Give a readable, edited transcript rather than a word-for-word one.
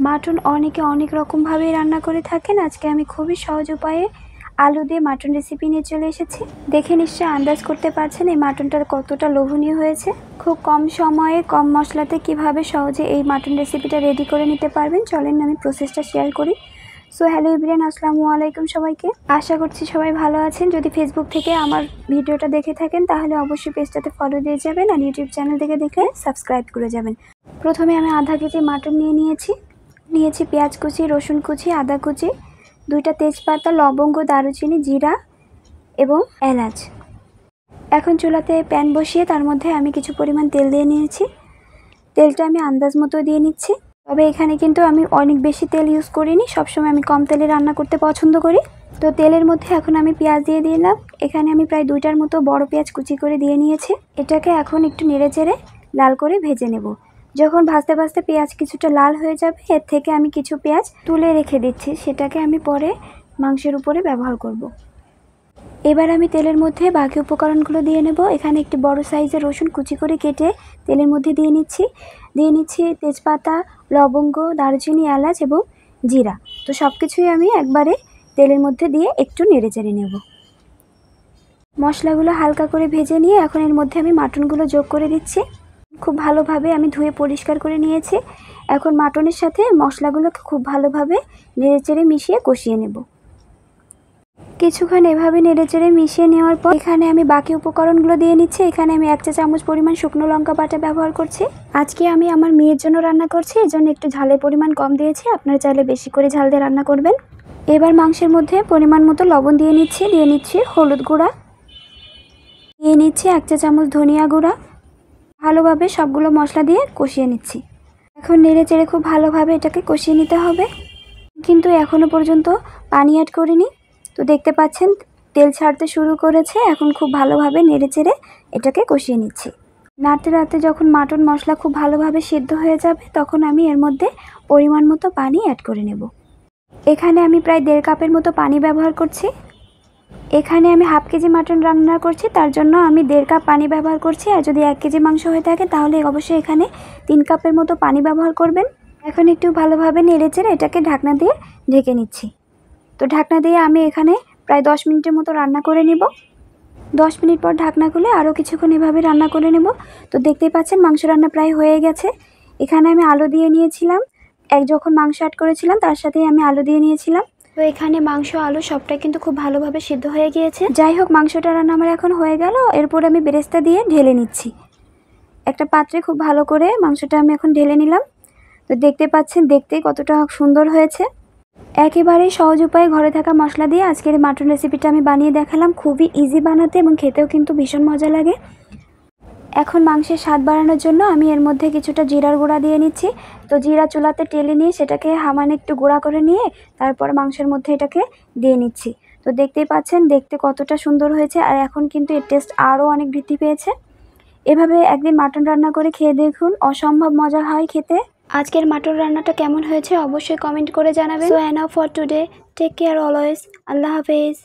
Mutton অনেকে অনেক রকমভাবেই রান্না করে থাকেন। আজকে আমি খুবই সহজ উপায়ে আলু দিয়ে মাটন রেসিপি নিয়ে চলে এসেছি। দেখে নিশ্চয়ই আন্দাজ করতে পারছেন এই মাটনটা কতটা লোভনীয় হয়েছে। খুব কম সময়ে কম মশলাতে কিভাবে সহজে এই মাটন রেসিপিটা রেডি করে নিতে পারবেন, চলেন আমি প্রসেসটা শেয়ার করি। সো হ্যালো এভরিওয়ান, আসসালামু আলাইকুম সবাইকে। আশা করছি সবাই ভালো আছেন। যদি ফেসবুক থেকে আমার ভিডিওটা দেখে থাকেন তাহলে অবশ্যই পেজটাতে ফলো দিয়ে যাবেন, আর ইউটিউব চ্যানেল থেকে দেখলে সাবস্ক্রাইব করে যাবেন। প্রথমে আমি আধা কেজি মাটন নিয়েছি পেঁয়াজ কুচি, রসুন কুচি, আদা কুচি, 2টা তেজপাতা, লবঙ্গ, দারুচিনি, জিরা এবং এলাচ। এখন চুলাতে প্যান বসিয়ে তার মধ্যে আমি কিছু পরিমাণ তেল দিয়ে নিয়েছি। তেলটা আমি আন্দাজ মতো দিয়ে নিচ্ছি, তবে এখানে কিন্তু আমি অনেক বেশি তেল ইউজ করিনি, সবসময় আমি কম তেলে রান্না করতে পছন্দ করি। তো তেলের মধ্যে এখন আমি পেঁয়াজ দিয়ে দিলাম। এখানে আমি প্রায় 2টার মতো বড় পেঁয়াজ কুচি করে দিয়ে নিয়েছি। এটাকে এখন একটু নেড়ে চেড়ে লাল করে ভেজে নেব। যখন ভাজতে ভাজতে পেঁয়াজ কিছুটা লাল হয়ে যাবে, এর থেকে আমি কিছু পেঁয়াজ তুলে রেখে দিচ্ছি, সেটাকে আমি পরে মাংসের উপরে ব্যবহার করব। এবার আমি তেলের মধ্যে বাকি উপকরণগুলো দিয়ে নেব। এখানে একটি বড় সাইজের রসুন কুচি করে কেটে তেলের মধ্যে দিয়ে নিচ্ছি তেজপাতা, লবঙ্গ, দারুচিনি, এলাচ এবং জিরা। তো সব কিছুই আমি একবারে তেলের মধ্যে দিয়ে একটু নেড়ে চেড়ে নেব। মশলাগুলো হালকা করে ভেজে নিয়ে এখন এর মধ্যে আমি মাটনগুলো যোগ করে দিচ্ছি। খুব ভালোভাবে আমি ধুয়ে পরিষ্কার করে নিয়েছি। এখন মাটনের সাথে মশলাগুলোকে খুব ভালোভাবে নেড়েচেড়ে মিশিয়ে কষিয়ে নেব। কিছুক্ষণ এভাবে নেড়েচেড়ে মিশিয়ে নেওয়ার পর এখানে আমি বাকি উপকরণগুলো দিয়ে নিচ্ছি। এখানে আমি 1 চা চামচ পরিমাণ শুকনো লঙ্কা বাটা ব্যবহার করছি। আজকে আমি আমার মেয়ের জন্য রান্না করছি, এই জন্য একটু ঝালের পরিমাণ কম দিয়েছি, আপনারা চাইলে বেশি করে ঝাল দিয়ে রান্না করবেন। এবার মাংসের মধ্যে পরিমাণ মতো লবণ দিয়ে নিচ্ছি হলুদ গুঁড়া, দিয়ে নিচ্ছি 1 চা চামচ ধনিয়া গুঁড়া। ভালোভাবে সবগুলো মশলা দিয়ে কষিয়ে নিচ্ছি। এখন নেড়ে চেড়ে খুব ভালোভাবে এটাকে কষিয়ে নিতে হবে। কিন্তু এখনও পর্যন্ত পানি অ্যাড করিনি। তো দেখতে পাচ্ছেন তেল ছাড়তে শুরু করেছে। এখন খুব ভালোভাবে নেড়ে চেড়ে এটাকে কষিয়ে নিচ্ছি। নাড়তে নাড়তে যখন মাটন মশলা খুব ভালোভাবে সিদ্ধ হয়ে যাবে, তখন আমি এর মধ্যে পরিমাণ মতো পানি অ্যাড করে নেব। এখানে আমি প্রায় 1.5 কাপের মতো পানি ব্যবহার করছি। এখানে আমি হাফ কেজি মাটন রান্না করছি, তার জন্য আমি 1.5 কাপ পানি ব্যবহার করছি। আর যদি 1 কেজি মাংস হয়ে থাকে তাহলে অবশ্যই এখানে 3 কাপের মতো পানি ব্যবহার করবেন। এখন একটু ভালোভাবে নেড়েচেড়ে এটাকে ঢাকনা দিয়ে ঢেকে নিচ্ছি। তো ঢাকনা দিয়ে আমি এখানে প্রায় 10 মিনিটের মতো রান্না করে নেব। 10 মিনিট পর ঢাকনা খুলে আরও কিছুক্ষণ এভাবে রান্না করে নেব। তো দেখতেই পাচ্ছেন মাংস রান্না প্রায় হয়ে গেছে। এখানে আমি আলু দিয়ে নিয়েছিলাম, যখন মাংস অ্যাড করেছিলাম তার সাথেই আমি আলু দিয়ে নিয়েছিলাম। তো এখানে মাংস আলু সবটাই কিন্তু খুব ভালোভাবে সিদ্ধ হয়ে গিয়েছে। যাই হোক, মাংসটা রান্না আমার এখন হয়ে গেল। এরপর আমি বেরেস্তা দিয়ে ঢেলে নিচ্ছি। একটা পাত্রে খুব ভালো করে মাংসটা আমি এখন ঢেলে নিলাম। তো দেখতে পাচ্ছেন দেখতে কতটা সুন্দর হয়েছে। একেবারেই সহজ উপায়ে ঘরে থাকা মশলা দিয়ে আজকের এই মাটন রেসিপিটা আমি বানিয়ে দেখালাম। খুবই ইজি বানাতে এবং খেতেও কিন্তু ভীষণ মজা লাগে। এখন মাংসের স্বাদ বাড়ানোর জন্য আমি এর মধ্যে কিছুটা জিরার গুঁড়া দিয়ে নিচ্ছি। তো জিরা চুলাতে টেলে নিয়ে সেটাকে হামানে একটু গুঁড়া করে নিয়ে তারপর মাংসের মধ্যে এটাকে দিয়ে নিচ্ছি। তো দেখতেই পাচ্ছেন দেখতে কতটা সুন্দর হয়েছে, আর এখন কিন্তু এর টেস্ট আরও অনেক বৃদ্ধি পেয়েছে। এভাবে একদিন মাটন রান্না করে খেয়ে দেখুন, অসম্ভব মজা হয় খেতে। আজকের মাটন রান্নাটা কেমন হয়েছে অবশ্যই কমেন্ট করে জানাবেন। So enough for today, take care always, আল্লাহ হাফেজ।